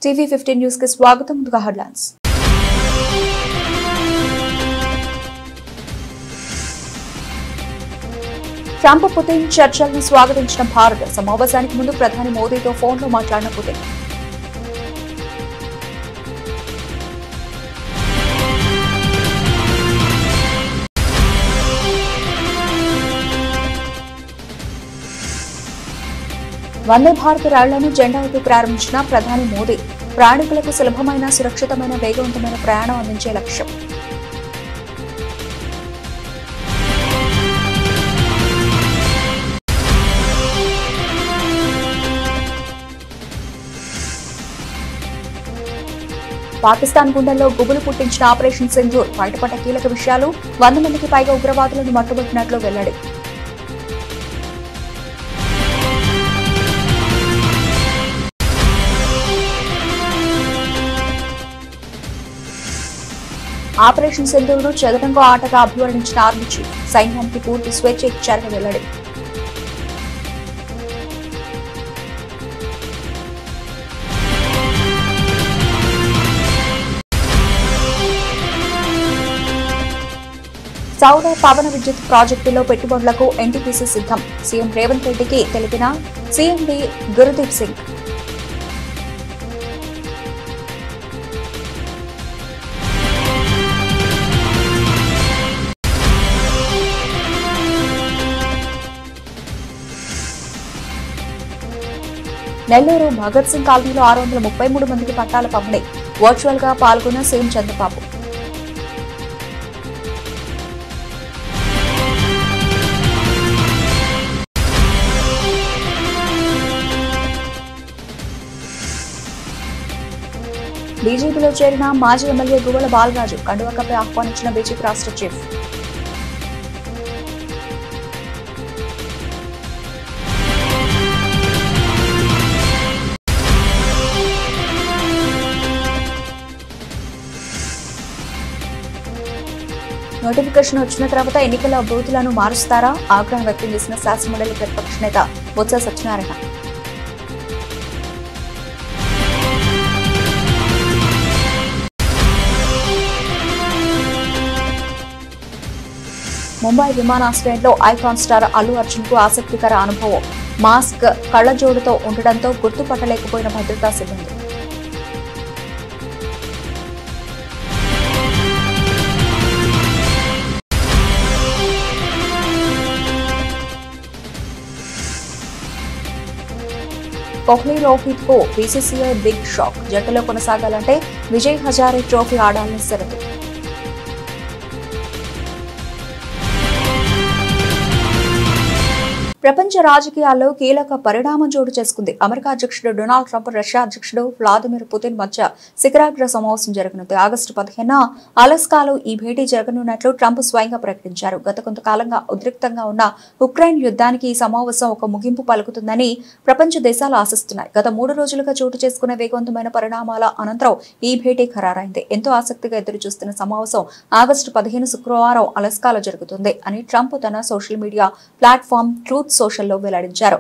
TV 15 news కి స్వాగతం. ముందుగా హెడ్లైన్స్. ట్రంప్ పుతిన్ చర్చలను స్వాగతించిన భారత్. సమావేశానికి ముందు ప్రధాని మోదీతో ఫోన్లో మాట్లాడిన పుతిన్. వందే భారత్ రైళ్లను జెండా ఊపి ప్రారంభించిన ప్రధాని మోదీ. ప్రయాణికులకు సులభమైన, సురక్షితమైన, వేగవంతమైన ప్రయాణం అందించే లక్ష్యం. పాకిస్తాన్ గుండెల్లో గుబులు పుట్టించిన ఆపరేషన్ సింధూర్. బయటపడ్డ కీలక విషయాలు. 100 మందికి పైగా ఉగ్రవాదులను మట్టుబట్టినట్లు వెల్లడి. ఆపరేషన్ సింధూర్ను చదరంగం ఆటగా అభివర్ణించిన ఆర్మీ చీఫ్. సైన్యానికి పూర్తి స్వేచ్ఛ ఇచ్చారని వెల్లడి. సౌర పవన విద్యుత్ ప్రాజెక్టులో పెట్టుబడులకు ఎన్టీపీసీ సిద్ధం. సీఎం రేవంత్ రెడ్డికి తెలిపిన సీఎండీ గురుదీప్ సింగ్. నెల్లూరు భగత్ సింగ్ కాలనీలో 633 మందికి పట్టాల పంపిణీ. వర్చువల్ గా పాల్గొన్న సీఎం చంద్రబాబు. బీజేపీలో చేరిన మాజీ ఎమ్మెల్యే గువ్వల బాలరాజు. కండువా కప్పి ఆహ్వానించిన బీజేపీ రాష్ట్ర చీఫ్. నోటిఫికేషన్ వచ్చిన తర్వాత ఎన్నికల బూతులను మారుస్తారా? ఆగ్రహం వ్యక్తం చేసిన శాసనమండలి ప్రతిపక్ష నేత బొత్స సత్యనారాయణ. ముంబై విమానాశ్రయంలో ఐకాన్ స్టార్ అల్లు అర్జున్ కు ఆసక్తికర అనుభవం. మాస్క్ కళ్లజోడుతో ఉండడంతో గుర్తుపట్టలేకపోయిన భద్రతా సిబ్బంది. కోహ్లీ, రోహిత్ కు బీసీసీఐ బిగ్ షాక్. జట్టులో కొనసాగాలంటే విజయ్ హజారే ట్రోఫీ ఆడాలని షరతు. ప్రపంచ రాజకీయాల్లో కీలక పరిణామం చోటు చేసుకుంది. అమెరికా అధ్యక్షుడు డొనాల్డ్ ట్రంప్, రష్యా అధ్యక్షుడు వ్లాదిమిర్ పుతిన్ మధ్య శిఖరాగ్ర సమావేశం జరగనుంది. ఆగస్టు 15న అలస్కాలో ఈ భేటీ జరగనున్నట్లు ట్రంప్ స్వయంగా ప్రకటించారు. గత కొంతకాలంగా ఉద్రిక్తంగా ఉన్న ఉక్రెయిన్ యుద్ధానికి ఈ సమావేశం ఒక ముగింపు పలుకుతుందని ప్రపంచ దేశాలు ఆశిస్తున్నాయి. గత 3 రోజులుగా చోటు చేసుకునే వేగవంతమైన పరిణామాల అనంతరం ఈ భేటీ ఖరారైంది. ఎంతో ఆసక్తిగా ఎదురుచూస్తున్న సమావేశం ఆగస్టు 15 శుక్రవారం అలస్కాలో జరుగుతుంది అని ట్రంప్ తన సోషల్ మీడియా ప్లాట్ఫామ్ ట్రూత్ సోషల్లో వెల్లడించారు.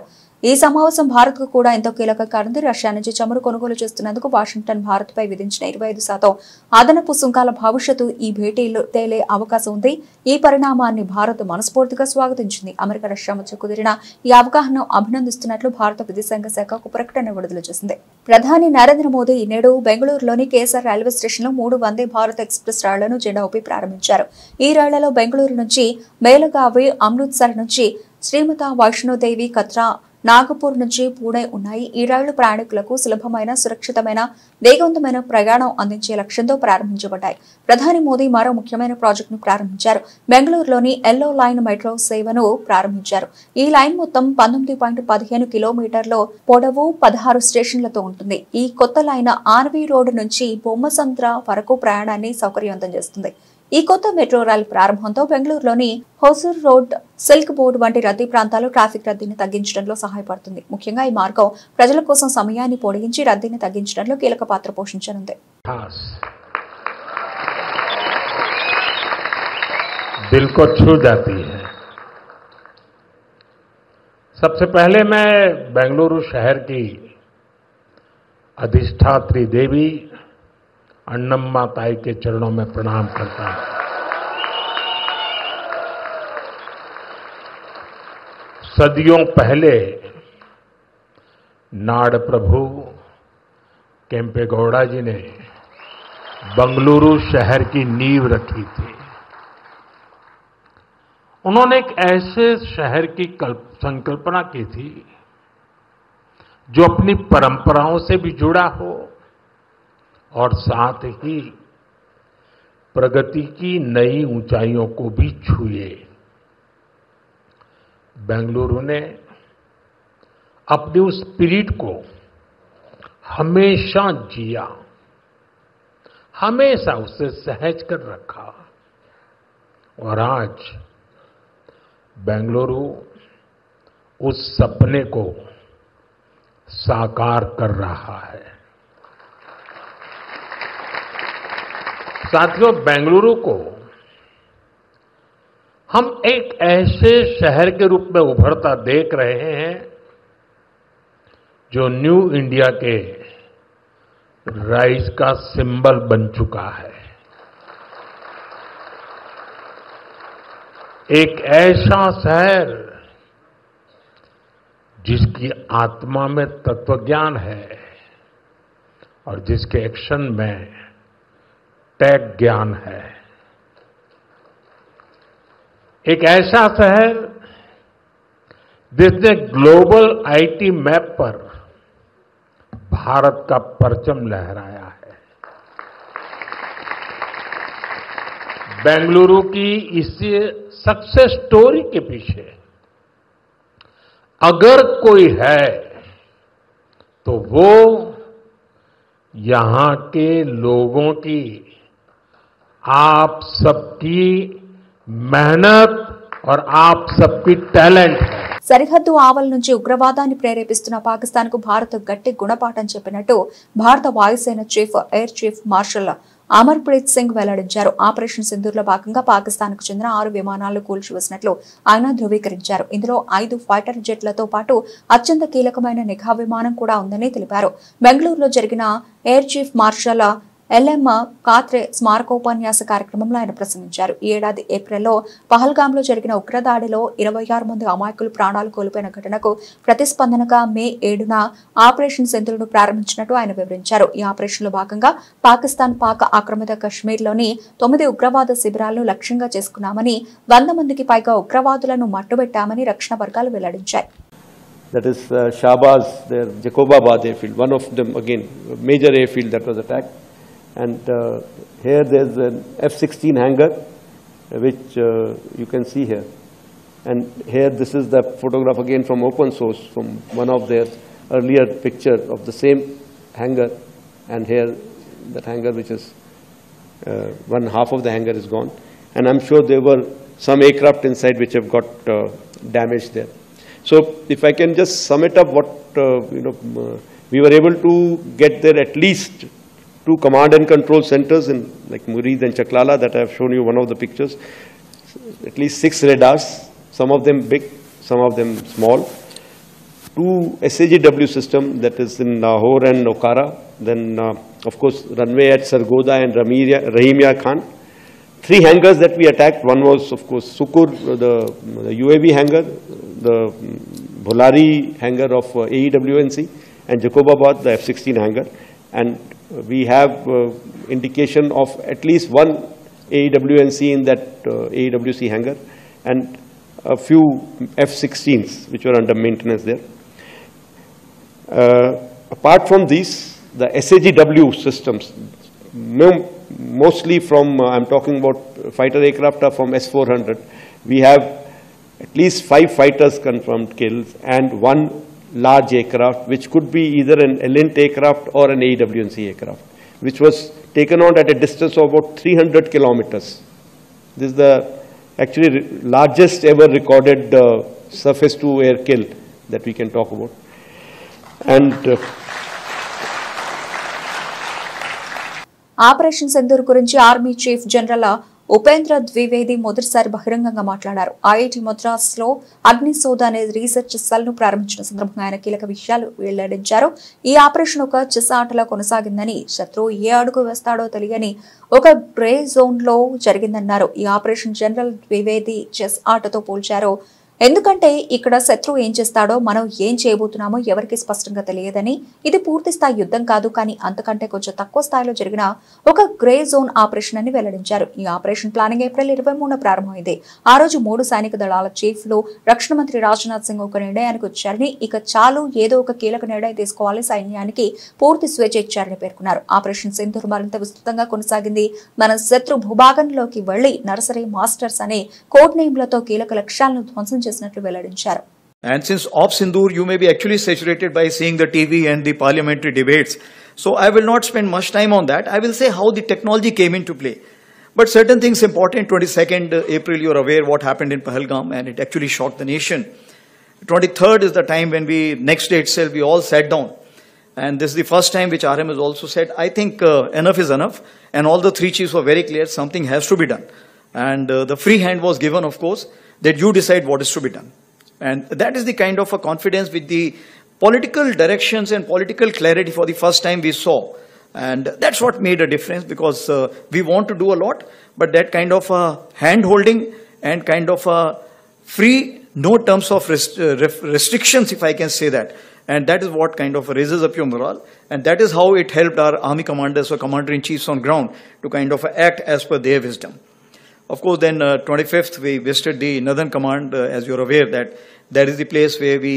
ఈ సమావేశం భారత్ కు కూడా ఎంతో కీలక కానుంది. రష్యా నుంచి చమురు కొనుగోలు చేస్తున్నందుకు వాషింగ్టన్ భారత్ పై విధించిన 25% అదనపు సుంకాల భవిష్యత్తు ఈ భేటీలో తేలే అవకాశం ఉంది. ఈ పరిణామాన్ని భారత్ మనస్ఫూర్తిగా స్వాగతించింది. అమెరికా, రష్యా మధ్య కుదిరిన ఈ అవగాహనను అభినందిస్తున్నట్లు భారత విదేశాంగ శాఖ ఒక ప్రకటన విడుదల చేసింది. ప్రధాని నరేంద్ర మోదీ నేడు బెంగళూరులోని కేఎస్ఆర్ రైల్వే స్టేషన్లో 3 వందే భారత్ ఎక్స్ప్రెస్ రైళ్లను జెండా ఊపి ప్రారంభించారు. ఈ రైళ్లలో బెంగళూరు నుంచి మేలగావి, అమృత్సర్ నుంచి శ్రీమత వైష్ణోదేవి, కత్రా, నాగపూర్ నుంచి పూణే ఉన్నాయి. ఈ రైళ్లు ప్రయాణికులకు సులభమైన, సురక్షితమైన, వేగవంతమైన ప్రయాణం అందించే లక్ష్యంతో ప్రారంభించబడ్డాయి. ప్రధాని మోదీ మరో ముఖ్యమైన ప్రాజెక్టును ప్రారంభించారు. బెంగళూరులోని ఎల్లో లైన్ మెట్రో సేవను ప్రారంభించారు. ఈ లైన్ మొత్తం 19.15 కిలోమీటర్ల పొడవు, 16 స్టేషన్లతో ఉంటుంది. ఈ కొత్త లైన్ ఆర్వీ రోడ్ నుంచి బొమ్మసంద్ర వరకు ప్రయాణాన్ని సౌకర్యవంతం చేస్తుంది. ఈ కొత్త మెట్రో రైలు ప్రారంభంతో బెంగళూరులోని హోసూర్ రోడ్, సిల్క్ బోర్డ్ వంటి రద్దీ ప్రాంతాల్లో ట్రాఫిక్ రద్దీని తగ్గించడంలో సహాయపడుతుంది. ముఖ్యంగా ఈ మార్గం ప్రజల కోసం సమయాన్ని పొడిగించి రద్దీని తగ్గించడంలో కీలక పాత్ర పోషించనుంది. दिल को छू जाती है। सबसे पहले मैं बेंगलुरु शहर की अधिष्ठात्री देवी अन्नम्मा ताई के चरणों में प्रणाम करता हूं। सदियों पहले नाड़ प्रभु केम्पेगौड़ा जी ने बंगलुरु शहर की नींव रखी थी। उन्होंने एक ऐसे शहर की संकल्पना की थी जो अपनी परंपराओं से भी जुड़ा हो और साथ ही प्रगति की नई ऊंचाइयों को भी छुए। बेंगलुरु ने अपनी उस स्पिरिट को हमेशा जिया, हमेशा उसे सहज कर रखा और आज बेंगलुरु उस सपने को साकार कर रहा है। साथियों, बेंगलुरु को हम एक ऐसे शहर के रूप में उभरता देख रहे हैं जो न्यू इंडिया के राइज का सिंबल बन चुका है। एक ऐसा शहर जिसकी आत्मा में तत्वज्ञान है और जिसके एक्शन में टेक ज्ञान है। एक ऐसा शहर जिसने ग्लोबल आईटी मैप पर भारत का परचम लहराया है। बेंगलुरु की इस सक्सेस स्टोरी के पीछे अगर कोई है तो वो यहां के लोगों की, आप सबकी मेहनत और आप सबकी टैलेंट है। సరిహద్దు ఆవల నుంచి ఉగ్రవాదాన్ని ప్రేరేపిస్తున్న పాకిస్తాన్కు భారత్ గట్టి గుణపాఠం చెప్పినట్టు భారత వాయుసేన chief air chief marshal Amarpreet Singh వెల్లడించారు. ఆపరేషన్ సింధూర్లో భాగంగా పాకిస్తాన్కు చెందిన 6 విమానాలను కూల్చివేసినట్లు ఆయన ధృవీకరించారు. ఇందులో 5 ఫైటర్ జెట్లతో పాటు అత్యంత కీలకమైన నిఘా విమానం కూడా ఉందని తెలిపారు. బెంగళూరులో జరిగిన ఎయిర్ చీఫ్ మార్షల్ ఎల్ఎం కాత్రే స్మారకోపన్యాస కార్యక్రమంలో ఆయన ప్రసంగించారు. ఈ ఏడాది ఏప్రిల్లో పహల్గాంలో జరిగిన ఉగ్రదాడిలో 26 మంది అమాయకులు ప్రాణాలు కోల్పోయిన ఘటనకు ప్రతిస్పందనగా మే 7న ఆపరేషన్ సింధూర్ను ప్రారంభించినట్టు ఆయన వివరించారు. ఈ ఆపరేషన్లో భాగంగా పాకిస్తాన్ పాక్ ఆక్రమిత కశ్మీర్లోని 9 ఉగ్రవాద శిబిరాలను లక్ష్యంగా చేసుకున్నామని, 100 మందికి పైగా ఉగ్రవాదులను మట్టుబెట్టామని రక్షణ వర్గాలు వెల్లడించాయి. That is Shahbaz, their Jacobabad airfield, one of them again, major airfield that was attacked. And here there's an F-16 hangar, which you can see here. And here this is the photograph again from open source, from one of their earlier picture of the same hangar. And here that hangar, which is one half of the hangar is gone. And I'm sure there were some aircraft inside which have got damaged there. So if I can just sum it up, what we were able to get there at least 2 command and control centers in like Murid and Chaklala that I have shown you one of the pictures. At least 6 radars, some of them big, some of them small. 2 SAGW system that is in Lahore and Okara. Then of course runway at Sargoda and Rahimia Khan. 3 hangars that we attacked. One was of course Sukur, the UAV hangar, the Bholari hangar of AEWNC, and Jacobabad, the F-16 hangar. And we have indication of at least 1 AEWNC in that AEWC hangar and a few F-16s which were under maintenance there. Apart from these, the SAGW systems, mostly from, I'm talking about fighter aircraft are from S-400. We have at least 5 fighters confirmed kills and 1 large aircraft, which could be either an Elint aircraft or an AEWNC aircraft, which was taken out at a distance of about 300 kilometers. This is the actually largest ever recorded surface-to-air kill that we can talk about. And operation Sindoor గురించి army chief general Upendra Dwivedi మొదటిసారి బహిరంగంగా మాట్లాడారు. IIT మద్రాసులో అగ్నిశోధ అనే research cell ను ప్రారంభించిన సందర్భంగా ఆయన కీలక విషయాలు వెల్లడించారు. ఈ ఆపరేషన్ ఒక చెస్ ఆటలా కొనసాగిందని, శత్రువు ఏ అడుగు వేస్తాడో తెలియని ఒక గ్రే జోన్ లో జరిగిందన్నారు. ఈ ఆపరేషన్ జనరల్ ద్వివేది చెస్ ఆటతో పోల్చారు. ఎందుకంటే ఇక్కడ శత్రువు ఏం చేస్తాడో మనం ఏం చేయబోతున్నామో ఎవరికి స్పష్టంగా తెలియదని, ఇది పూర్తి స్థాయి యుద్ధం కాదు, కానీ అంతకంటే కొంచెం తక్కువ స్థాయిలో జరిగిన ఒక గ్రే జోన్ ఆపరేషన్ అని వెల్లడించారు. ఈ ఆపరేషన్ ప్లానింగ్ ఏప్రిల్ 23న ప్రారంభమైంది. ఆ రోజు 3 సైనిక దళాల చీఫ్లు, రక్షణ మంత్రి రాజ్నాథ్ సింగ్ ఒక నిర్ణయానికి వచ్చారని, ఇక చాలు ఏదో ఒక కీలక నిర్ణయం తీసుకోవాలి, సైన్యానికి పూర్తి స్వేచ్ఛ ఇచ్చారని పేర్కొన్నారు. ఆపరేషన్ సింధూర్ మరింత విస్తృతంగా కొనసాగింది. మన శత్రు భూభాగంలోకి వెళ్లి నర్సరీ మాస్టర్స్ అనే కోడ్ నేమ్లతో కీలక లక్ష్యాలను ధ్వంసం And since Op Sindoor, you may be actually saturated by seeing the TV and the parliamentary debates. So I will not spend much time on that. I will say how the technology came into play. But certain things important. 22nd April, you're aware what happened in Pahalgam, and it actually shocked the nation. 23rd is the time when next day itself, we all sat down. And this is the first time which RM has also said, I think enough is enough. And all the 3 chiefs were very clear, something has to be done. And the free hand was given, of course, that you decide what is to be done. And that is the kind of a confidence with the political directions and political clarity for the first time we saw. And that's what made a difference, because we want to do a lot, but that kind of hand-holding and kind of free, no terms of restrictions, if I can say that. And that is what kind of raises up your morale. And that is how it helped our army commanders or commander-in-chiefs on ground to kind of act as per their wisdom. Of course, then 25th, we visited the Northern Command, as you're aware, that is the place where we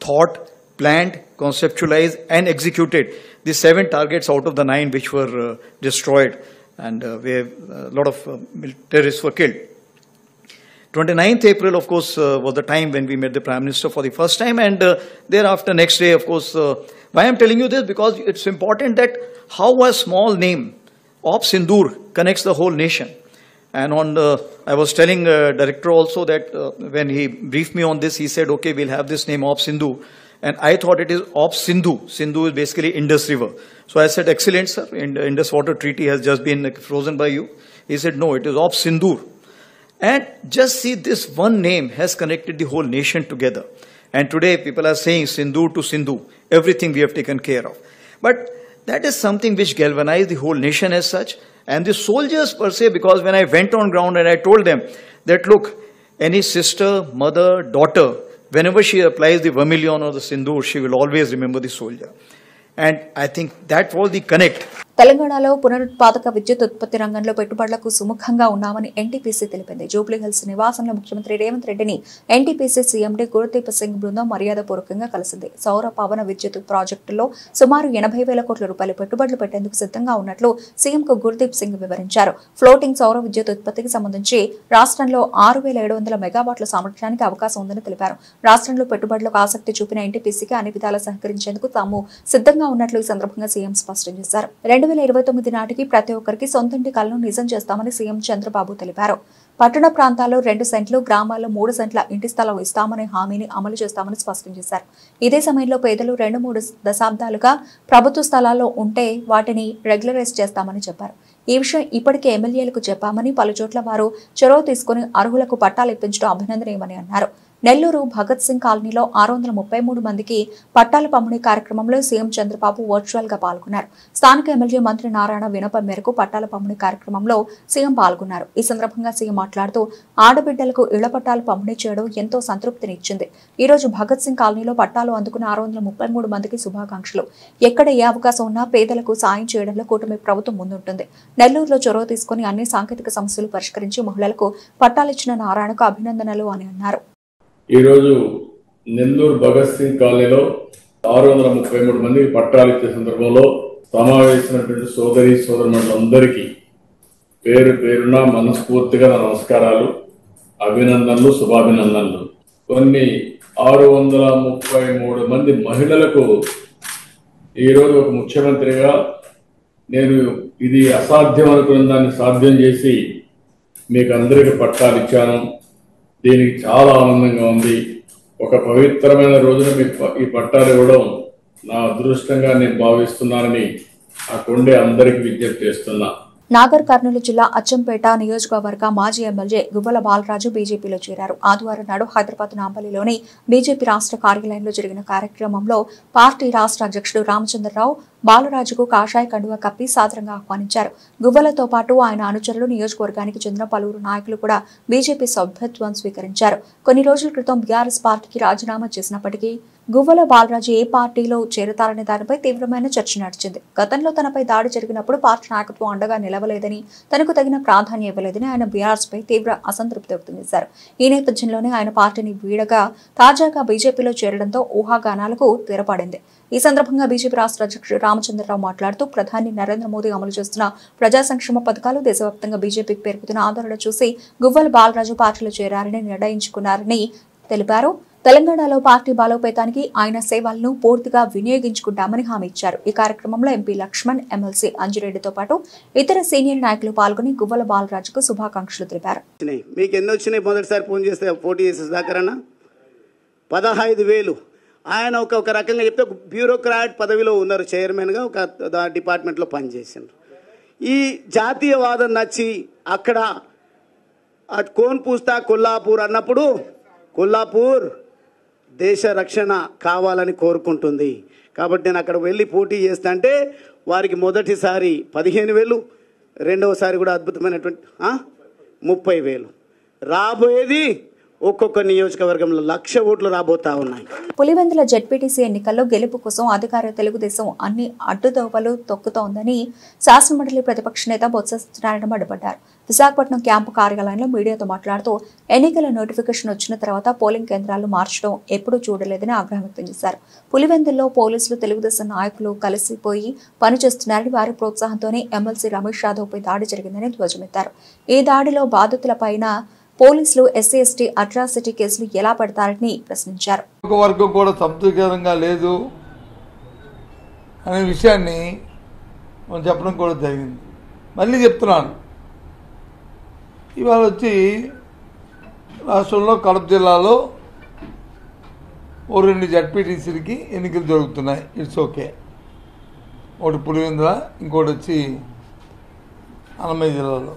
thought, planned, conceptualized, and executed the 7 targets out of the 9 which were destroyed, and where a lot of terrorists were killed. 29th April, of course, was the time when we met the Prime Minister for the first time, and thereafter, next day, of course, why I'm telling you this, because it's important that how a small name, Op Sindoor, connects the whole nation. And I was telling director also that when he briefed me on this, he said, okay, we'll have this name Op Sindhu. And I thought it is Op Sindhu. Sindhu is basically Indus River. So I said, excellent, sir. Indus Water Treaty has just been frozen by you. He said, no, it is Op Sindoor. And just see, this one name has connected the whole nation together. And today people are saying Sindoor to Sindhu. Everything we have taken care of. But that is something which galvanized the whole nation as such. And the soldiers per se, because when I went on ground and I told them that, look, any sister, mother, daughter, whenever she applies the vermilion or the sindoor, she will always remember the soldier. And I think that was the connect. తెలంగాణలో పునరుత్పాదక విద్యుత్ ఉత్పత్తి రంగంలో పెట్టుబడులకు సుముఖంగా ఉన్నామని NTPC తెలిపింది. Jubilee hills నివాసంలో ముఖ్యమంత్రి రేవంత్ రెడ్డిని ఎన్టీపీసీ సీఎండీ గురుదీప్ సింగ్ బృందం మర్యాదపూర్వకంగా కలిసింది. సౌర పవన విద్యుత్ ప్రాజెక్టులో సుమారు 80,000 కోట్ల రూపాయలు పెట్టుబడులు పెట్టేందుకు సిద్ధంగా ఉన్నట్లు సీఎంకు గురుదీప్ సింగ్ వివరించారు. ఫ్లోటింగ్ సౌర విద్యుత్ ఉత్పత్తికి సంబంధించి రాష్ట్రంలో 6,700 మెగావాట్ల సామర్థ్యానికి అవకాశం ఉందని తెలిపారు. రాష్ట్రంలో పెట్టుబడులకు ఆసక్తి చూపిన ఎన్టీపీసీకి అన్ని విధాలా సహకరించేందుకు తాము సిద్ధంగా ఉన్నట్లు ఈ సందర్భంగా సీఎం స్పష్టం చేశారు. 2029 నాటికి ప్రతి ఒక్కరికి సొంతింటి కలను నిజం చేస్తామని సీఎం చంద్రబాబు తెలిపారు. పట్టణ ప్రాంతాల్లో 2 సెంట్లు, గ్రామాల్లో 3 సెంట్ల ఇంటి స్థలం ఇస్తామనే హామీని అమలు చేస్తామని స్పష్టం చేశారు. ఇదే సమయంలో పేదలు 2-3 దశాబ్దాలుగా ప్రభుత్వ స్థలాల్లో ఉంటే వాటిని రెగ్యులరైజ్ చేస్తామని చెప్పారు. ఈ విషయం ఇప్పటికే ఎమ్మెల్యేలకు చెప్పామని, పలుచోట్ల వారు చొరవ తీసుకుని అర్హులకు పట్టాలు ఇప్పించడం అభినందనీయమని అన్నారు. నెల్లూరు భగత్ సింగ్ కాలనీలో 633 మందికి పట్టాల పంపిణీ కార్యక్రమంలో సీఎం చంద్రబాబు వర్చువల్ గా పాల్గొన్నారు. స్థానిక ఎమ్మెల్యే మంత్రి నారాయణ వినపం మేరకు పట్టాల పంపిణీ కార్యక్రమంలో సీఎం పాల్గొన్నారు. ఈ సందర్భంగా సీఎం మాట్లాడుతూ ఆడబిడ్డలకు ఇళ్ల పట్టాలు పంపిణీ చేయడం ఎంతో సంతృప్తినిచ్చింది. ఈ రోజు భగత్ సింగ్ కాలనీలో పట్టాలు అందుకున్న 633 మందికి శుభాకాంక్షలు. ఎక్కడ ఏ అవకాశం ఉన్నా పేదలకు సాయం చేయడంలో కూటమి ప్రభుత్వం ముందుంటుంది. నెల్లూరులో చొరవ తీసుకుని అన్ని సాంకేతిక సమస్యలు పరిష్కరించి మహిళలకు పట్టాలిచ్చిన నారాయణకు అభినందనలు అని అన్నారు. ఈరోజు నెల్లూరు భగత్ సింగ్ కాలనీలో 633 మందికి పట్టాలు ఇచ్చే సందర్భంలో సమావేశమైనటువంటి సోదరి సోదరులందరికీ పేరు పేరున మనస్ఫూర్తిగా నమస్కారాలు, అభినందనలు, శుభాభినందనలు. కొన్ని 633 మంది మహిళలకు ఈరోజు ఒక ముఖ్యమంత్రిగా నేను ఇది అసాధ్యం అనుకున్న దాన్ని సాధ్యం చేసి మీకు అందరికీ పట్టాలు ఇచ్చాను. దీనికి చాలా ఆనందంగా ఉంది. ఒక పవిత్రమైన రోజున మీకు ఈ పట్టాలు ఇవ్వడం నా అదృష్టంగా నేను భావిస్తున్నానని ఆ కొండే అందరికీ విజ్ఞప్తి చేస్తున్నా. నాగర్ కర్నూలు జిల్లా అచ్చంపేట నియోజకవర్గ మాజీ ఎమ్మెల్యే గువ్వల బాలరాజు బీజేపీలో చేరారు. ఆదివారం నాడు హైదరాబాద్ నాంపల్లిలోని బీజేపీ రాష్ట్ర కార్యాలయంలో జరిగిన కార్యక్రమంలో పార్టీ రాష్ట్ర అధ్యక్షుడు రామచంద్రరావు బాలరాజుకు కాషాయ కండువా కప్పి సాదరంగా ఆహ్వానించారు. గువ్వలతో పాటు ఆయన అనుచరులు, నియోజకవర్గానికి చెందిన పలువురు నాయకులు కూడా బీజేపీ సభ్యత్వం స్వీకరించారు. కొన్ని రోజుల క్రితం బీఆర్ఎస్ పార్టీకి రాజీనామా చేసినప్పటికీ గువ్వల బాలరాజు ఏ పార్టీలో చేరతారనే దానిపై తీవ్రమైన చర్చ నడిచింది. గతంలో తనపై దాడి జరిగినప్పుడు పార్టీ నాయకత్వం అండగా నిలవలేదని, తనకు తగిన ప్రాధాన్యం ఇవ్వలేదని ఆయన బీఆర్ఎస్ పై తీవ్ర అసంతృప్తి వ్యక్తం చేశారు. ఈ నేపథ్యంలోనే ఆయన పార్టీని వీడగా తాజాగా బీజేపీలో చేరడంతో ఊహాగానాలకు తెరపడింది. ఈ సందర్భంగా బీజేపీ రాష్ట్ర అధ్యక్షుడు రామచంద్రరావు మాట్లాడుతూ ప్రధాని నరేంద్ర మోదీ అమలు చేస్తున్న ప్రజా సంక్షేమ పథకాలు, దేశవ్యాప్తంగా బీజేపీకి పెరుగుతున్న ఆదరణ చూసి గువ్వల బాలరాజు పార్టీలో చేరారని నిర్ణయించుకున్నారని తెలిపారు. తెలంగాణలో పార్టీ బలోపేతానికి ఆయన సేవలను పూర్తిగా వినియోగించుకుంటామని హామీ ఇచ్చారు. ఈ కార్యక్రమంలో ఎంపీ లక్ష్మణ్, ఎమ్మెల్సీ అంజిరెడ్డితో పాటు ఇతర సీనియర్ నాయకులు పాల్గొని గువ్వల బాలరాజుకు శుభాకాంక్షలు తెలిపారు. మీకు ఎన్ని వచ్చినాయి? మొదటిసారి ఫోన్ చేస్తే పోటీ చేసే దాకరన్నా 15,000. ఆయన ఒక రకంగా చెప్తే బ్యూరోక్రాట్ పదవిలో ఉన్నారు, చైర్మన్గా ఒక డిపార్ట్మెంట్లో పనిచేసినారు. ఈ జాతీయవాదం నచ్చి అక్కడ కోన్ పూస్తా కొల్లాపూర్ అన్నప్పుడు కొల్లాపూర్ దేశ రక్షణ కావాలని కోరుకుంటుంది. కాబట్టి నేను అక్కడ వెళ్ళి పోటీ చేస్తా అంటే వారికి మొదటిసారి 15,000, రెండవసారి కూడా అద్భుతమైనటువంటి 30,000. రాబోయేది ఒక్కొక్క నియోజకవర్గంలో 1,00,000 ఓట్లు రాబోతా ఉన్నాయి. పులివెందుల జెడ్పీటీసీ ఎన్నికల్లో గెలుపు కోసం అధికార తెలుగుదేశం అన్ని అడ్డుదోవలు తొక్కుతోందని శాసనమండలి ప్రతిపక్ష నేత బొత్స సత్యనారాయణ మండిపడ్డారు. విశాఖపట్నం క్యాంపు కార్యాలయంలో మీడియాతో మాట్లాడుతూ ఎన్నికల నోటిఫికేషన్ వచ్చిన తర్వాత పోలింగ్ కేంద్రాలు మార్చడం ఎప్పుడూ చూడలేదని ఆగ్రహం వ్యక్తం చేశారు. పులివెందుల్లో పోలీసులు, తెలుగుదేశం నాయకులు కలిసిపోయి పనిచేస్తున్నారని, వారి ప్రోత్సాహంతోనే ఎమ్మెల్సీ రమేష్ యాదవ్పై దాడి జరిగిందని ధ్వజమెత్తారు. ఈ దాడిలో బాధితులపైన పోలీసులు ఎస్సీ ఎస్టీ అట్రాసిటీ కేసులు ఎలా పెడతారని ప్రశ్నించారు. ఒక వర్గం కూడా సంతృప్తికరంగా లేదు అనే విషయాన్ని మనం చెప్పడం కూడా జరిగింది. మళ్ళీ చెప్తున్నాను, ఇవాళ వచ్చి రాష్ట్రంలో కడప జిల్లాలో 2 జడ్పీటీసీలకి ఎన్నికలు జరుగుతున్నాయి. It's okay. ఒకటి పులివెందుల, ఇంకోటి వచ్చి అన్నమయ్య జిల్లాలో.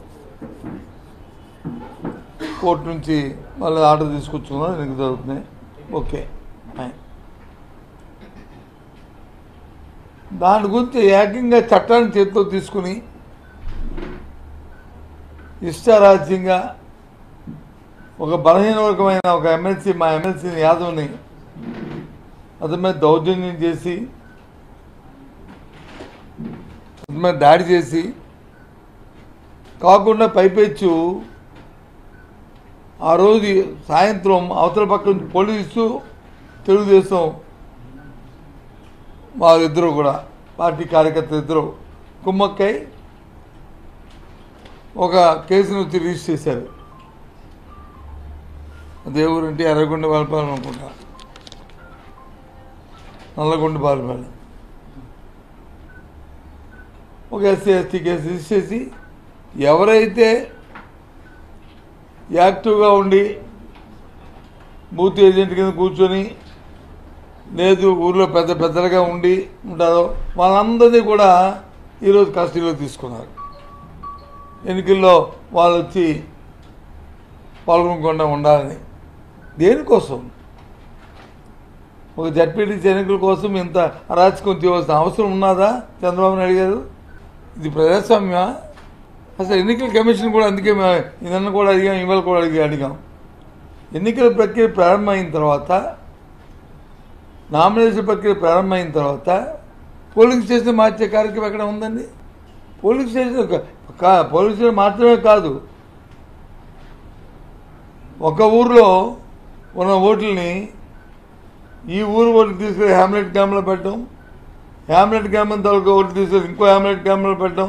కోర్టు నుంచి వాళ్ళు ఆర్డర్ తీసుకొచ్చుకున్నారు, ఎన్నికలు జరుగుతున్నాయి. ఓకే. దాని గురించి ఏకంగా చట్టాన్ని చేతితో తీసుకుని ఇష్టారాజ్యంగా ఒక బలహీన వర్గమైన ఒక ఎమ్మెల్సీ, మా ఎమ్మెల్సీ యాదవ్ని అతని మీద దౌర్జన్యం చేసి, అతని మీద దాడి చేసి, కాకుండా పైపెచ్చు ఆ రోజు సాయంత్రం అవతల పక్క నుంచి పోలీసు, తెలుగుదేశం వాళ్ళిద్దరూ కూడా పార్టీ కార్యకర్తలు ఇద్దరు కుమ్మక్కై ఒక కేసును వచ్చి రిజిస్టర్ చేశారు. దేవురంటే ఎర్రగొండ బాలపాలెం అనుకుంటా, నల్లగొండ బాలపాలెం. ఒక ఎస్సీ ఎస్టీ కేసు రిజిస్టర్ చేసి ఎవరైతే యాక్టివ్గా ఉండి బూత్ ఏజెంట్ కింద కూర్చొని, లేదు ఊర్లో పెద్దలుగా ఉంటారో వాళ్ళందరినీ కూడా ఈరోజు కస్టడీలో తీసుకున్నారు. ఎన్నికల్లో వాళ్ళు వచ్చి పాల్గొనకుండా ఉండాలని. దేనికోసం? ఒక జడ్పీటీసీ ఎన్నికల కోసం ఇంత అరాచకం చేయవలసిన అవసరం ఉన్నదా చంద్రబాబు నాయుడు గారు? ఇది ప్రజాస్వామ్యమా? అసలు ఎన్నికల కమిషన్ కూడా అందుకే నిన్న కూడా అడిగాం, ఇవాళ కూడా అడిగాం. ఎన్నికల ప్రక్రియ ప్రారంభమైన తర్వాత, నామినేషన్ ప్రక్రియ ప్రారంభమైన తర్వాత పోలింగ్ స్టేషన్ మార్చే కార్యక్రమం ఎక్కడ ఉందండి? పోలింగ్ స్టేషన్ మాత్రమే కాదు, ఒక ఊర్లో ఉన్న ఓట్లని ఈ ఊరు ఓట్లు తీసుకెళ్ళి హ్యామ్లెట్ గ్రామంలో పెట్టడం, హ్యామ్లెట్ గ్రామం తాలూకా ఓట్లు తీసుకెళ్ళి ఇంకో హ్యామ్లెట్ గ్రామంలో పెట్టడం.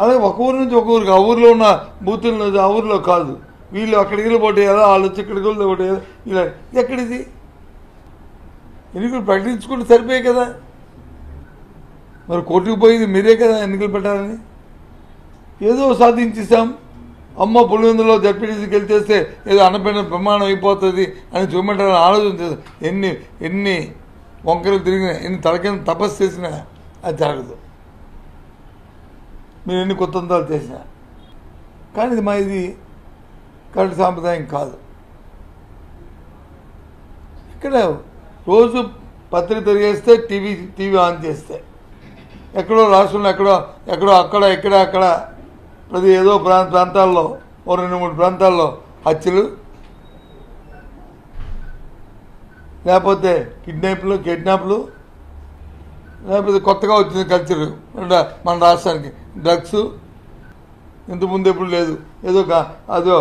అలాగే ఒక ఊరు నుంచి ఒక ఊరికి, ఆ ఊరిలో ఉన్న బూతుల్లో ఆ ఊరిలో కాదు, వీళ్ళు అక్కడికి వెళ్ళి పోటేయాలా, వాళ్ళు వచ్చి ఇక్కడికి వెళ్ళి పోటేయాలి. ఇలా ఎక్కడిది? ఎన్నికలు ప్రకటించుకుంటే సరిపోయాయి కదా. మరి కోర్టుకు పోయింది మీరే కదా ఎన్నికలు పెట్టాలని. ఏదో సాధించేసాం, అమ్మ పులివెందులో జడ్పీటీసీకి వెళ్తేస్తే ఏదో అన్నపైన ప్రమాణం అయిపోతుంది అని చూపెట్టాలని ఆలోచన చేస్తాం. ఎన్ని వంకలు తిరిగినా, ఎన్ని తలకైన తపస్సు చేసినా అది జరగదు. మీరు ఎన్ని కుతంత్రాలు చేసినా. కానీ ఇది కరెక్ట్ సాంప్రదాయం కాదు. ఇక్కడ రోజు పత్రిక తిరిగేస్తే టీవీ ఆన్ చేస్తే ఎక్కడో రాష్ట్రంలో ఎక్కడో అక్కడ ప్రతి ఏదో ప్రాంతాల్లో 2-3 ప్రాంతాల్లో హత్యలు, లేకపోతే కిడ్నాప్లు, లేకపోతే కొత్తగా వచ్చిన కల్చర్ మన రాష్ట్రానికి డ్రగ్స్. ఇంతకుముందు ఎప్పుడు లేదు. అదో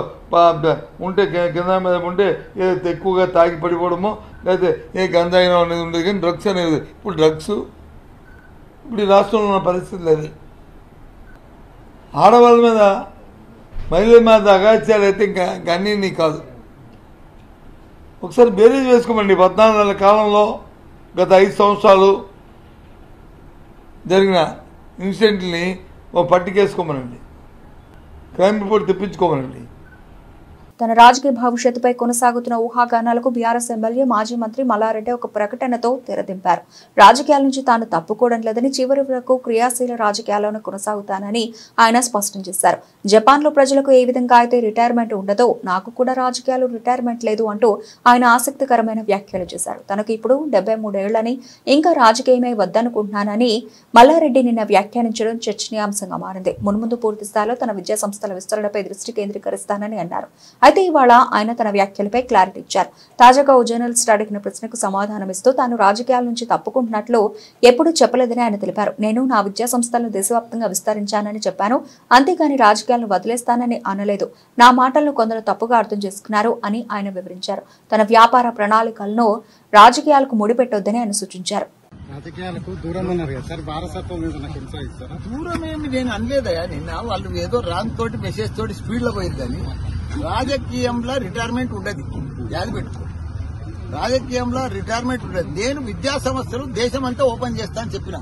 ఉంటే కింద మీద ఉంటే ఏదో ఎక్కువగా తాగి పడిపోవడమో లేకపోతే ఏ గంజాయినో అనేది ఉండేది, కానీ డ్రగ్స్ అనేది ఇప్పుడు డ్రగ్స్. ఇప్పుడు ఈ రాష్ట్రంలో ఉన్న పరిస్థితి లేదు. ఆడవాళ్ళ మీద మహిళల మీద అగాత్యాలు అయితే ఇంకా అన్నీ కాదు. ఒకసారి బేరీజ్ వేసుకోమండి. 14 నెలల కాలంలో గత 5 సంవత్సరాలు జరిగిన ఇన్సిడెంట్ని ఓ పట్టికేసుకోమనండి, క్రైమ్ రిపోర్ట్ తెప్పించుకోమనండి. తన రాజకీయ భవిష్యత్తుపై కొనసాగుతున్న ఊహాగానాలకు బీఆర్ఎస్ ఎమ్మెల్యే మాజీ మంత్రి మల్లారెడ్డి ఒక ప్రకటనతో తెరదింపారు. రాజకీయాల నుంచి తాను తప్పుకోవడం లేదని, చివరి వరకు క్రియాశీల రాజకీయాల్లోనే కొనసాగుతానని ఆయన స్పష్టం చేశారు. జపాన్లో ప్రజలకు ఏ విధంగా అయితే రిటైర్మెంట్ ఉండదో నాకు కూడా రాజకీయాలు రిటైర్మెంట్ లేదు అంటూ ఆయన ఆసక్తికరమైన వ్యాఖ్యలు చేశారు. తనకు ఇప్పుడు 73 ఏళ్లని, ఇంకా రాజకీయమే వద్దనుకుంటున్నానని మల్లారెడ్డి నిన్న వ్యాఖ్యానించడం చర్చనీయాంశంగా మారింది. మున్ముందు పూర్తి స్థాయిలో తన విద్యా సంస్థల విస్తరణపై దృష్టి కేంద్రీకరిస్తానని అన్నారు. అయితే ఇవాళ ఆయన తన వ్యాఖ్యలపై క్లారిటీ ఇచ్చారు. తాజాగా ఓ జర్నలిస్ట్ అడిగిన ప్రశ్నకు సమాధానమిస్తూ తాను రాజకీయాల నుంచి తప్పుకుంటున్నట్లు ఎప్పుడూ చెప్పలేదని ఆయన తెలిపారు. నేను నా విద్యా సంస్థలను దేశవ్యాప్తంగా విస్తరించానని చెప్పాను, అంతేగాని రాజకీయాలను వదిలేస్తానని అనలేదు. నా మాటలను కొందరు తప్పుగా అర్థం చేసుకున్నారు అని ఆయన వివరించారు. తన వ్యాపార ప్రణాళికలను రాజకీయాలకు ముడిపెట్టొద్దని ఆయన సూచించారు. రాజకీయాలకు దూరం అన్నారు కదా సార్, వారసత్వం మీద నాకు కొనసాగిస్తారా? దూరం ఏమి నేను అనలేదయా. నిన్న వాళ్ళు ఏదో రాంగ్ తోటి మెసేజ్ తోటి స్పీడ్ లో పోయింది. కానీ రాజకీయంలో రిటైర్మెంమెంట్ ఉండదు, యాది పెట్టుకో. రాజకీయంలో రిటైర్మెంట్ ఉండదు. నేను విద్యా సంస్థలు దేశం అంతా ఓపెన్ చేస్తా అని చెప్పిన.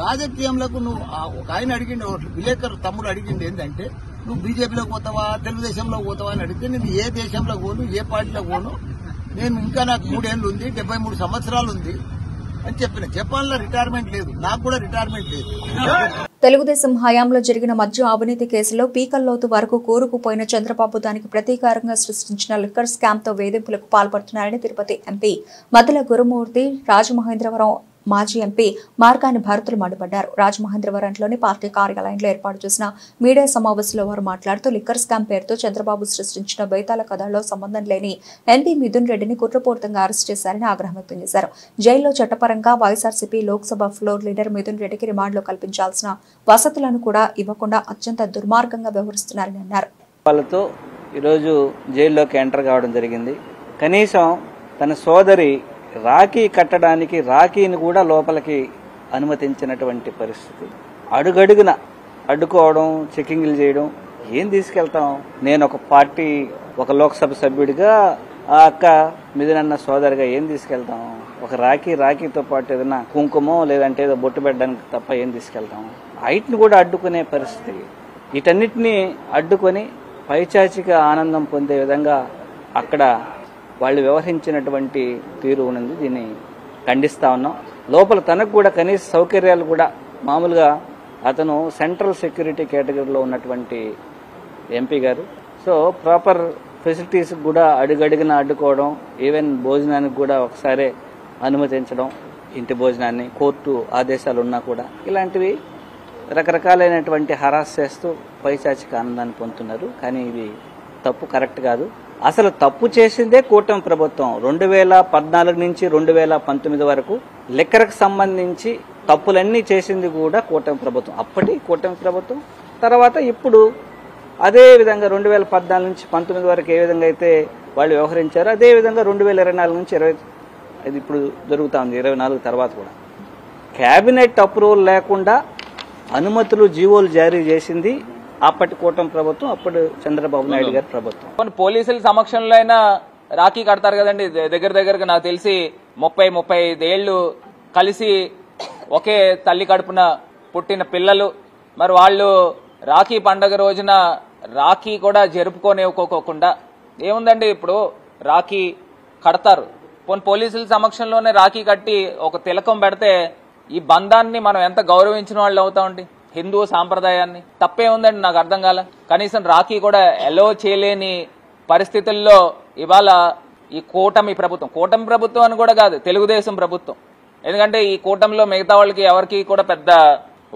రాజకీయంలో నువ్వు ఒక ఆయన అడిగిండు, విలేకరు తమ్ముడు అడిగిండు ఏంటంటే నువ్వు బీజేపీలో పోతావా తెలుగుదేశంలో పోతావా అని అడిగితే నేను ఏ దేశంలో పోను, ఏ పార్టీలో పోను, నేను ఇంకా నాకు 3 ఏళ్లు ఉంది, 73 సంవత్సరాలు ఉంది అని చెప్పిన. జపాన్లో రిటైర్మెంట్ లేదు, నాకు కూడా రిటైర్మెంట్ లేదు. తెలుగుదేశం హయాంలో జరిగిన మద్య అవినీతి కేసులో పీకల్లోతు వరకు కూరుకుపోయిన చంద్రబాబు దానికి ప్రతీకారంగా సృష్టించిన లిక్కర్ స్కామ్ తో వేధింపులకు పాల్పడుతున్నారని తిరుపతి ఎంపీ మద్దెల గురుమూర్తి, రాజమహేంద్రవరం మాజీ ఎంపీ మార్కాని భరతులు మండిపడ్డారు. రాజమహేంద్రవరంలోని పార్టీ కార్యాలయంలో ఏర్పాటు చేసిన మీడియా సమావేశంలో వారు మాట్లాడుతూ లిక్కర్ స్కామ్ పేరుతో చంద్రబాబు సృష్టించిన బైతాల కథల్లో సంబంధం లేని ఎంపీ మిథున్ రెడ్డిని కుట్రపూరితంగా అరెస్ట్ చేశారని ఆగ్రహం వ్యక్తం చేశారు. జైల్లో చట్టపరంగా వైఎస్ఆర్సీపీ లోక్సభ ఫ్లోర్ లీడర్ మిథున్ రెడ్డికి రిమాండ్లో కల్పించాల్సిన వసతులను కూడా ఇవ్వకుండా అత్యంత దుర్మార్గంగా వ్యవహరిస్తున్నారని అన్నారు. వాళ్ళతో ఈరోజు జైల్లోకి ఎంటర్ కావడం జరిగింది. కనీసం తన సోదరి రాఖీ కట్టడానికి రాఖీని కూడా లోపలికి అనుమతించినటువంటి పరిస్థితి. అడుగడుగున అడ్డుకోవడం, చెకింగ్లు చేయడం. ఏం తీసుకెళ్తాం? నేను ఒక పార్టీ, ఒక లోక్సభ సభ్యుడిగా ఆ అక్క మిథునన్న సోదరిగా ఏం తీసుకెళ్తాం? ఒక రాఖీతో పాటు ఏదైనా కుంకుమో లేదంటే ఏదో బొట్టు పెట్టడానికి తప్ప ఏం తీసుకెళ్తాం? హైట్ని కూడా అడ్డుకునే పరిస్థితి. వీటన్నిటినీ అడ్డుకొని పైచాచిక ఆనందం పొందే విధంగా అక్కడ వాళ్ళు వ్యవహరించినటువంటి తీరు ఉన్నది. దీన్ని ఖండిస్తా ఉన్నాం. లోపల తనకు కూడా కనీస సౌకర్యాలు కూడా మామూలుగా అతను సెంట్రల్ సెక్యూరిటీ కేటగిరీలో ఉన్నటువంటి ఎంపీ గారు. సో ప్రాపర్ ఫెసిలిటీస్ కూడా అడుగడుగున అడ్డుకోవడం, ఈవెన్ భోజనానికి కూడా ఒకసారి అనుమతించడం, ఇంటి భోజనాన్ని కోర్టు ఆదేశాలు ఉన్నా కూడా ఇలాంటివి రకరకాలైనటువంటి హరాస్ చేస్తూ పైచాచిక ఆనందాన్ని పొందుతున్నారు. కానీ ఇది తప్పు, కరెక్ట్ కాదు. అసలు తప్పు చేసిందే కూటమి ప్రభుత్వం. 2014 నుంచి 2019 వరకు లిక్కర్కు సంబంధించి తప్పులన్నీ చేసింది కూడా కూటమి ప్రభుత్వం. అప్పటి కూటమి ప్రభుత్వం తర్వాత ఇప్పుడు అదే విధంగా 2014 నుంచి 19 వరకు ఏ విధంగా అయితే వాళ్ళు వ్యవహరించారో అదే విధంగా 2024 నుంచి 20 ఇది ఇప్పుడు జరుగుతూ ఉంది. 24 తర్వాత కూడా కేబినెట్ అప్రూవల్ లేకుండా అనుమతులు, జీవోలు జారీ చేసింది అప్పటి కూటమి ప్రభుత్వం, అప్పుడు చంద్రబాబు నాయుడు గారి ప్రభుత్వం. పోలీసుల సమక్షంలో అయినా రాఖీ కడతారు కదండి. దగ్గరగా నాకు తెలిసి 30-35 ఏళ్లు కలిసి ఒకే తల్లి కడుపున పుట్టిన పిల్లలు. మరి వాళ్ళు రాఖీ పండగ రోజున రాఖీ కూడా జరుపుకోనివ్వకోకుండా ఏముందండి, ఇప్పుడు రాఖీ కడతారు. పోలీసుల సమక్షంలోనే రాఖీ కట్టి ఒక తిలకం పెడితే ఈ బంధాన్ని మనం ఎంత గౌరవించిన వాళ్ళు అవుతామండి. హిందూ సాంప్రదాయాన్ని. తప్పే ఉందండి, నాకు అర్థం కాల. కనీసం రాఖీ కూడా ఎలో చేయలేని పరిస్థితుల్లో ఇవాళ ఈ కూటమి ప్రభుత్వం అని కూడా కాదు, తెలుగుదేశం ప్రభుత్వం. ఎందుకంటే ఈ కూటమిలో మిగతా వాళ్ళకి ఎవరికి కూడా పెద్ద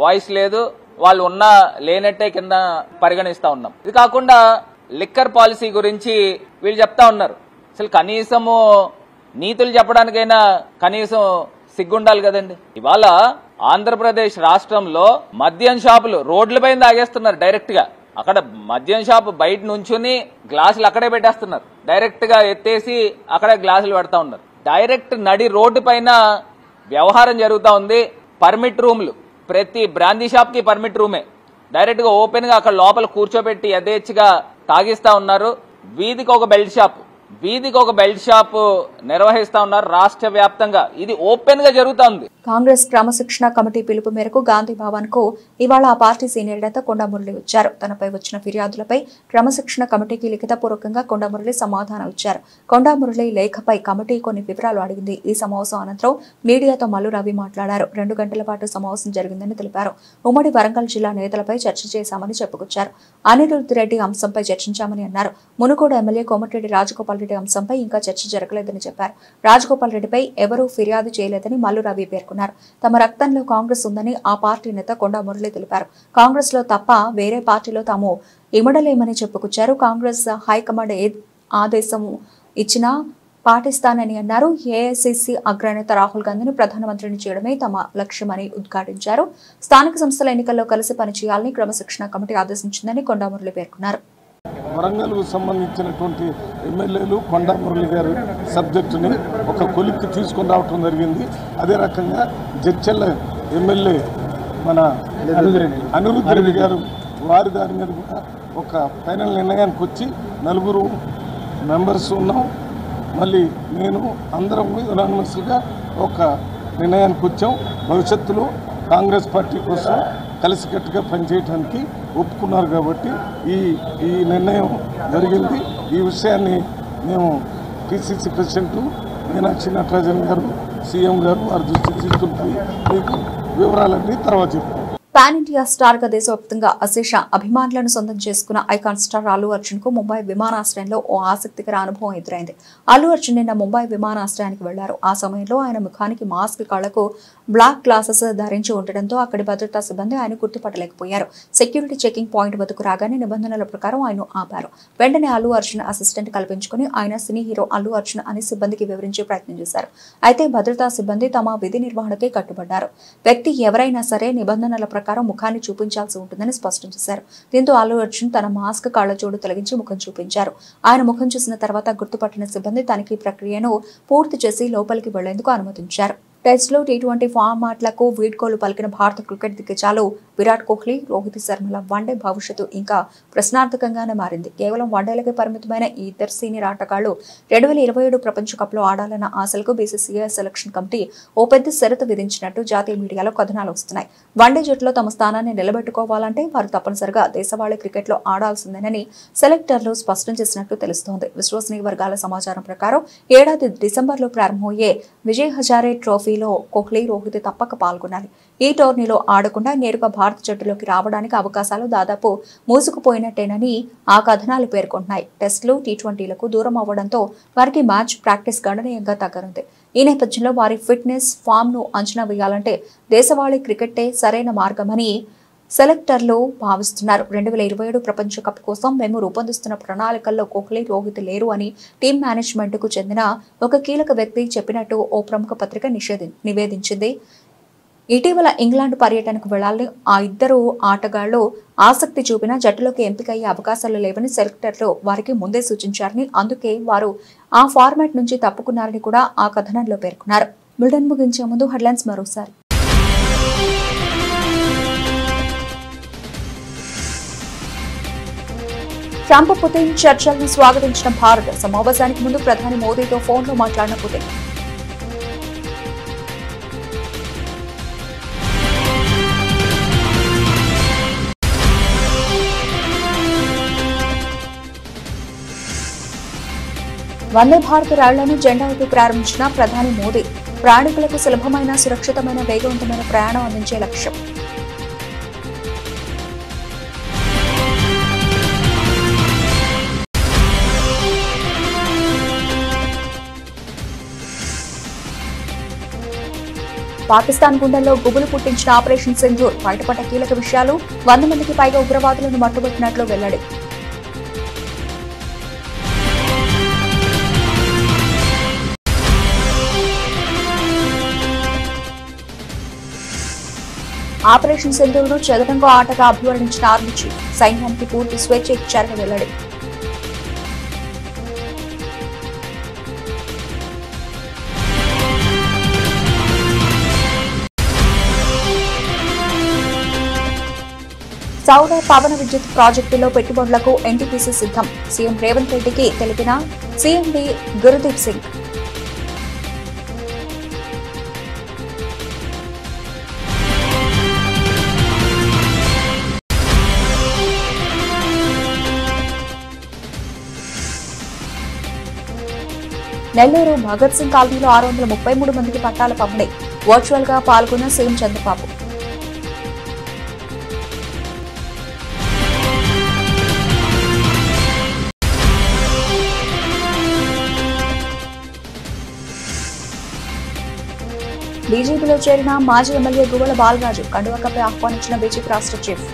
వాయిస్ లేదు, వాళ్ళు ఉన్నా లేనట్టే కింద పరిగణిస్తా ఉన్నాం. ఇది కాకుండా లిక్కర్ పాలసీ గురించి వీళ్ళు చెప్తా ఉన్నారు. అసలు కనీసము నీతులు చెప్పడానికైనా కనీసం సిగ్గుండాలి కదండి. ఇవాళ ఆంధ్రప్రదేశ్ రాష్ట్రంలో మద్యం షాపులు రోడ్లపైన తాగేస్తున్నారు డైరెక్ట్ గా. అక్కడ మద్యం షాపు బయట నుంచుని గ్లాసులు అక్కడే పెట్టేస్తున్నారు, డైరెక్ట్ గా ఎత్తేసి అక్కడే గ్లాసులు పెడతా ఉన్నారు. డైరెక్ట్ నడి రోడ్డు పైన వ్యవహారం జరుగుతూ ఉంది. పర్మిట్ రూమ్లు, ప్రతి బ్రాందీ షాప్ కి పర్మిట్ రూమే. డైరెక్ట్ గా ఓపెన్ గా అక్కడ లోపల కూర్చోబెట్టి యథేచ్ఛగా తాగిస్తా ఉన్నారు. వీధికి ఒక బెల్ట్ షాప్ నిర్వహిస్తా ఉన్నారు రాష్ట్ర వ్యాప్తంగా. ఇది ఓపెన్ గా జరుగుతోంది. కాంగ్రెస్ క్రమశిక్షణ కమిటీ పిలుపు మేరకు గాంధీ భవన్ కు ఇవాళ ఆ పార్టీ సీనియర్ నేత కొండా మురళి వచ్చారు. తనపై వచ్చిన ఫిర్యాదులపై క్రమశిక్షణ కమిటీకి లిఖితపూర్వకంగా కొండా మురళి సమాధానం ఇచ్చారు. కొండా మురళి లేఖపై కమిటీ కొన్ని వివరాలు అడిగింది. ఈ సమావేశం అనంతరం మీడియాతో మల్లు రవి మాట్లాడారు. 2 గంటల పాటు సమావేశం జరిగిందని తెలిపారు. ఉమ్మడి వరంగల్ జిల్లా నేతలపై చర్చ చేశామని చెప్పుకొచ్చారు. అనిరుద్ధ్ రెడ్డి అంశంపై చర్చించామని అన్నారు. మునుగోడు ఎమ్మెల్యే కోమటిరెడ్డి రాజగోపాల్ రెడ్డి అంశంపై ఇంకా చర్చ జరగలేదని చెప్పారు. రాజగోపాల్ రెడ్డిపై ఎవరూ ఫిర్యాదు చేయలేదని మల్లు రవి పేర్కొన్నారు. తమ రక్తంలో కాంగ్రెస్ ఉందని ఆ పార్టీ నేత కొండా మురళి తెలిపారు. కాంగ్రెస్ లో తప్ప వేరే పార్టీలో తాము ఇమడలేమని చెప్పుకొచ్చారు. కాంగ్రెస్ హైకమాండ్ ఏ ఆదేశం ఇచ్చినా పాటిస్తానని అన్నారు. ఏఐసిసి అగ్రనేత రాహుల్ గాంధీని ప్రధానమంత్రిని చేయడమే తమ లక్ష్యమని ఉద్ఘాటించారు. స్థానిక సంస్థల ఎన్నికల్లో కలిసి పనిచేయాలని క్రమశిక్షణ కమిటీ ఆదేశించిందని కొండా మురళి పేర్కొన్నారు. వరంగల్కు సంబంధించినటువంటి ఎమ్మెల్యేలు కొండా మురళి గారి సబ్జెక్టుని ఒక కొలిక్కి తీసుకొని రావటం జరిగింది. అదే రకంగా జడ్చెల్ల ఎమ్మెల్యే మన అనిరుద్ధ్ రెడ్డి గారు వారి దాని మీద కూడా ఒక ఫైనల్ నిర్ణయానికి వచ్చి 4 మెంబర్స్ ఉన్నాం. మళ్ళీ నేను అందరం యునానిమస్గా ఒక నిర్ణయానికి వచ్చాం. భవిష్యత్తులో కాంగ్రెస్ పార్టీ కోసం కలిసికట్టుగా పనిచేయడానికి ఒప్పుకున్నారు కాబట్టి ఈ నిర్ణయం జరిగింది. ఈ విషయాన్ని మేము పిసిసి ప్రెసిడెంట్ మీనాక్షి నటరాజన్ గారు, సీఎం గారు వారి దృష్టికి తీసుకుని మీకు వివరాలన్నీ తర్వాత చెప్తాం. పాన్ ఇండియా స్టార్ గా దేశవ్యాప్తంగా అశేష అభిమానులను సొంతం చేసుకున్న ఐకాన్ స్టార్ అల్లు అర్జున్ కు ముంబై విమానాశ్రయంలో ఓ ఆసక్తికర అనుభవం ఎదురైంది. అల్లు అర్జున్ నిన్న ముంబై విమానాశ్రయానికి వెళ్లారు. ఆ సమయంలో ఆయన ముఖానికి మాస్క్, కళ్లకు బ్లాక్ గ్లాసెస్ ధరించి ఉండటంతో అక్కడి భద్రతా సిబ్బంది ఆయన గుర్తుపట్టలేకపోయారు. సెక్యూరిటీ చెకింగ్ పాయింట్ వద్దకు రాగానే నిబంధనల ప్రకారం ఆయన ఆపారు. వెంటనే అల్లు అర్జున్ అసిస్టెంట్ కల్పించుకుని ఆయన సినీ హీరో అల్లు అర్జున్ అని సిబ్బందికి వివరించే ప్రయత్నం చేశారు. అయితే భద్రతా సిబ్బంది తమ విధి నిర్వహణకే కట్టుబడ్డారు. వ్యక్తి ఎవరైనా సరే నిబంధనల ప్రకారం ముఖాన్ని చూపించాల్సి ఉంటుందని స్పష్టం చేశారు. దీంతో అల్లు అర్జున్ తన మాస్క్, కళ్లజోడు తొలగించి ముఖం చూపించారు. ఆయన ముఖం చూసిన తర్వాత గుర్తుపట్టిన సిబ్బంది తనిఖీ ప్రక్రియను పూర్తి చేసి లోపలికి వెళ్లేందుకు అనుమతించారు. టెస్ట్లో T20 ఫార్మాట్లకు వీడ్కోలు పలికిన భారత క్రికెట్ దిగ్గజాలు విరాట్ కోహ్లీ, రోహిత్ శర్మల వన్డే భవిష్యత్తు ఇంకా ప్రశ్నార్థకంగానే మారింది. కేవలం వన్డేలకే పరిమితమైన ఈ ఇద్దరు సీనియర్ ఆటగాళ్లు 2027 ప్రపంచ కప్లో ఆడాలన్న ఆశలకు బీసీసీఐ సెలక్షన్ కమిటీ ఓ పెద్ద షరతు విధించినట్టు జాతీయ మీడియాలో కథనాలు వస్తున్నాయి. వన్డే జట్టులో తమ స్థానాన్ని నిలబెట్టుకోవాలంటే వారు తప్పనిసరిగా దేశవాళీ క్రికెట్లో ఆడాల్సిందేనని సెలెక్టర్లు స్పష్టం చేసినట్టు తెలుస్తోంది. విశ్వసనీయ వర్గాల సమాచారం ప్రకారం ఏడాది డిసెంబర్లో ప్రారంభమయ్యే విజయ్ హజారే ట్రోఫీలో కోహ్లీ, రోహిత్ తప్పక పాల్గొనాలి. ఈ టోర్నీలో ఆడకుండా నేరుగా భారత జట్టులోకి రావడానికి అవకాశాలు దాదాపు మూసుకుపోయినట్టేనని ఆ కథనాలు పేర్కొంటున్నాయి. టెస్టులు, T20లకు దూరం అవ్వడంతో వారికి మ్యాచ్ ప్రాక్టీస్ గణనీయంగా తగ్గనుంది. ఈ నేపథ్యంలో వారి ఫిట్నెస్, ఫామ్ ను అంచనా వేయాలంటే దేశవాళీ క్రికెట్టే సరైన మార్గమని సెలెక్టర్లు భావిస్తున్నారు. 2027 ప్రపంచ కప్ కోసం మేము రూపొందిస్తున్న ప్రణాళికల్లో కోహ్లీ, రోహిత్ లేరు అని టీం మేనేజ్మెంట్ కు చెందిన ఒక కీలక వ్యక్తి చెప్పినట్టు ఓ ప్రముఖ పత్రిక నివేదించింది. ఇటీవల ఇంగ్లాండ్ పర్యటనకు వెళ్లాలని ఆ ఇద్దరు ఆటగాళ్లు ఆసక్తి చూపినా జట్టులోకి ఎంపికయ్యే అవకాశాలు లేవని సెలెక్టర్లు వారికి ముందే సూచించారని, అందుకే వారు ఆ ఫార్మాట్ నుంచి తప్పుకున్నారని కూడా ఆ కథనంలో పేర్కొన్నారు. బులెటిన్ ముగించే ముందు హెడ్లైన్స్ మరోసారి. ట్రంప్, పుతిన్ చర్చలను స్వాగతించిన భారత్. సమావేశానికి ముందు ప్రధాని మోదీతో ఫోన్లో మాట్లాడిన పుతిన్. వందే భారత్ రైళ్లను జెండా ఊపి ప్రారంభించిన ప్రధాని మోదీ. ప్రయాణికులకు సులభమైన, సురక్షితమైన, వేగవంతమైన ప్రయాణం అందించే లక్ష్యం. పాకిస్తాన్ గుండెల్లో గుబులు పుట్టించిన ఆపరేషన్ సింధూర్ బయటపడ్డ కీలక విషయాలు 100 మందికి పైగా ఉగ్రవాదులను మట్టుబట్టినట్లు వెల్లడి. ఆపరేషన్ సింధూర్ను చదరంగ ఆటగా అభివర్ణించిన ఆర్మీ చీఫ్ సైన్యానికి పూర్తి స్వేచ్ఛ ఇచ్చారని వెల్లడి. సౌర పవన విద్యుత్ ప్రాజెక్టులో పెట్టుబడులకు ఎన్టీపీసీ సిద్ధం. సీఎం రేవంత్ రెడ్డికి తెలిపిన సీఎండీ గురుదీప్ సింగ్. నెల్లూరు భగత్ సింగ్ కాలనీలో 633 మందికి పట్టాల పంపిణీ. వర్చువల్ గా పాల్గొన్న సీఎం చంద్రబాబు. బీజేపీలో చేరిన మాజీ ఎమ్మెల్యే గువ్వల బాలరాజు కండువాకపై ఆహ్వానించిన బీజేపీ రాష్ట్ర చీఫ్.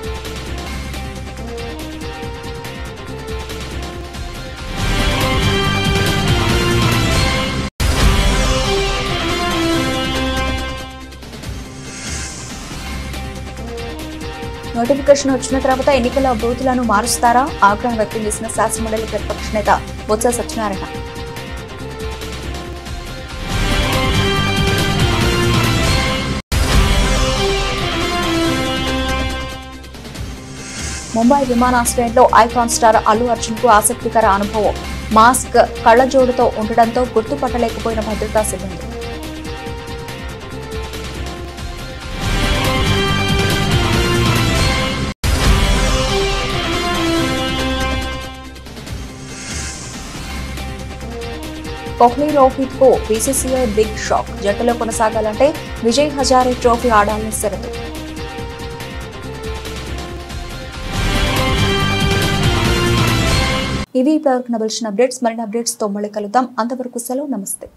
నోటిఫికేషన్ వచ్చిన తర్వాత ఎన్నికల బూతులను మారుస్తారా? ఆగ్రహం వ్యక్తం చేసిన శాసనమండలి ప్రతిపక్ష నేత బొత్స సత్యనారాయణ. ముంబై విమానాశ్రయంలో ఐకాన్ స్టార్ అల్లు అర్జున్ కు ఆసక్తికర అనుభవం. మాస్క్ కళ్లజోడుతో ఉండడంతో గుర్తుపట్టలేకపోయిన భద్రతా సిబ్బంది. కోహ్లీ రోహిత్ కు బీసీసీఐ బిగ్ షాక్. జట్టులో కొనసాగాలంటే విజయ్ హజారే ట్రోఫీ ఆడాలని షరతు. ఇవి ఇప్పటివరకు నవలసిన అప్డేట్స్. మరిన్ని అప్డేట్స్ తో మళ్ళీ కలుద్దాం. అంతవరకు సెలవు. నమస్తే.